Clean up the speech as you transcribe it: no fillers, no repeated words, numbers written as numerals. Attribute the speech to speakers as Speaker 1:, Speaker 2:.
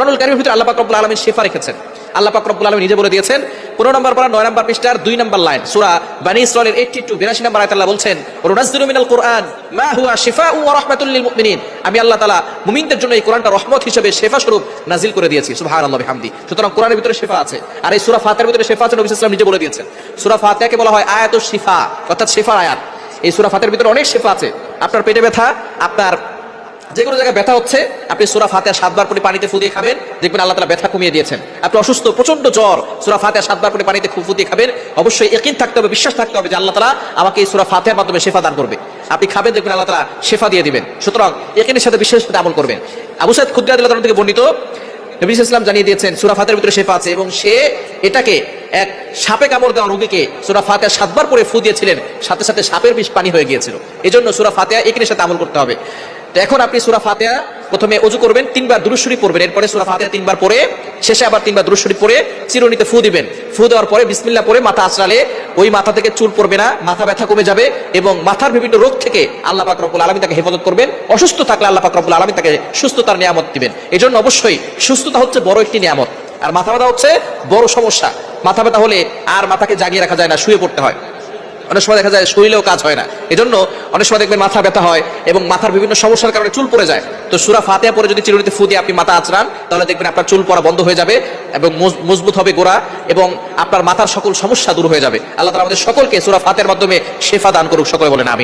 Speaker 1: কোরআনুল কারীমের ভিতরে আল্লাহ পাক রব্বুল আলামিন শিফা রেখেছেন। আল্লাহ পাক রব্বুল আলামিন নিজে বলে দিয়েছেন 15 নম্বর পারা 9 নম্বর পৃষ্ঠার 2 নম্বর লাইন সূরা বনী ইসরাঈলের 82 নম্বর আয়াতে আল্লাহ বলছেন ওয়ানুনাজ্জিলু মিনাল কুরআন মা হুয়া শিফাউ ওয়া রাহমাতুল লিল মুমিনিন। আমি আল্লাহ তাআলা মুমিনদের জন্য এই কোরআনটা রহমত হিসেবে শিফা স্বরূপ নাজিল করে দিয়েছি। সুবহানাল্লাহি ওয়া বিহামদি। সুতরাং কোরআনের ভিতরে শিফা আছে, আর এই সূরা ফাতিহার ভিতরে শিফা আছে। নবী সাল্লাল্লাহু আলাইহি ওয়াসাল্লাম নিজে বলে দিয়েছেন। সূরা ফাতিহাকে বলা হয় আয়াতুশ শিফা, অর্থাৎ শিফার আয়াত। এই সূরা ফাতিহার ভিতরে অনেক শিফা আছে। আপনার পেটে ব্যথা, আপনার যে কোনো জায়গায় ব্যথা হচ্ছে, আপনি সূরা ফাতিহা 7 বার করে পানিতে ফু দিয়ে খাবেন, দেখবেন আল্লাহ তাআলা ব্যথা কমিয়ে দিয়েছেন। আপনি অসুস্থ, প্রচন্ড জ্বর, সূরা ফাতিহা 7 বার করে পানিতে ফু দিয়ে খাবেন। অবশ্যই ইয়াকিন থাকতে হবে, বিশ্বাস থাকতে হবে যে আল্লাহ তাআলা আমাকে এই সূরা ফাতিহার মাধ্যমে শিফা দান করবে। আপনি খাবেন, দেখবেন আল্লাহ তাআলা শিফা দিয়ে দিবেন। সুতরাং ইয়াকিনের সাথে বিশ্বাসের সাথে আমল করবেন। আবু সাঈদ খুদরি রাদিয়াল্লাহু আনহু থেকে বর্ণিত, নবী সাল্লাল্লাহু আলাইহি ওয়াসাল্লাম জানিয়ে দিয়েছেন সূরা ফাতিহার ভিতরে শিফা আছে, এবং সে এটাকে এক সাপে কামড় দেওয়া রোগীকে সূরা ফাতিহা 7 বার করে ফু দিয়েছিলেন, সাথে সাথে সাপের বিষ পানি হয়ে গিয়েছিল। এজন্য সূরা ফাতিহা ইয়াকিনের সাথে আমল করতে হবে। তো এখন আপনি সূরা ফাতিহা প্রথমে ওযু করবেন, 3 বার দুরূদ শরীফ পড়বেন, এরপরে সূরা ফাতিহা 3 বার পড়ে শেষে আবার 3 বার দুরূদ শরীফ পড়ে চিরুনিতে ফু দিবেন। ফু দেওয়ার পরে বিসমিল্লাহ পড়ে মাথা আঁচড়ালে ওই মাথা থেকে চুল পড়বে না, মাথা ব্যথা কমে যাবে, এবং মাথার বিভিন্ন রোগ থেকে আল্লাহ পাক রব্বুল আলামিন তাকে হেফাজত করবেন। অসুস্থ থাকলে আল্লাহ পাক রব্বুল আলামিন তাকে সুস্থতার নিয়ামত দিবেন। এজন্য অবশ্যই সুস্থতা হচ্ছে বড় একটি নিয়ামত, আর মাথা ব্যথা হচ্ছে বড় সমস্যা। মাথা ব্যথা হলে আর মাথাকে জাগিয়ে রাখা যায় না, শুয়ে পড়তে হয়। অনেক সময় দেখা যায় শরীরেও কাজ হয় না, এজন্য অনেক সময় দেখবেন মাথা ব্যথা হয় এবং মাথার বিভিন্ন সমস্যার কারণে চুল পড়ে যায়। তো সূরা ফাতিহা পরে যদি চিরুনিতে ফু দিয়ে আপনি মাথা আঁচড়ান, তাহলে দেখবেন আপনার চুল পড়া বন্ধ হয়ে যাবে এবং মজবুত হবে গোড়া, এবং আপনার মাথার সকল সমস্যা দূর হয়ে যাবে। আল্লাহ তাআলা আমাদের সকলকে সূরা ফাতিহার মাধ্যমে শিফা দান করুক। সকলে বলেন আমিন।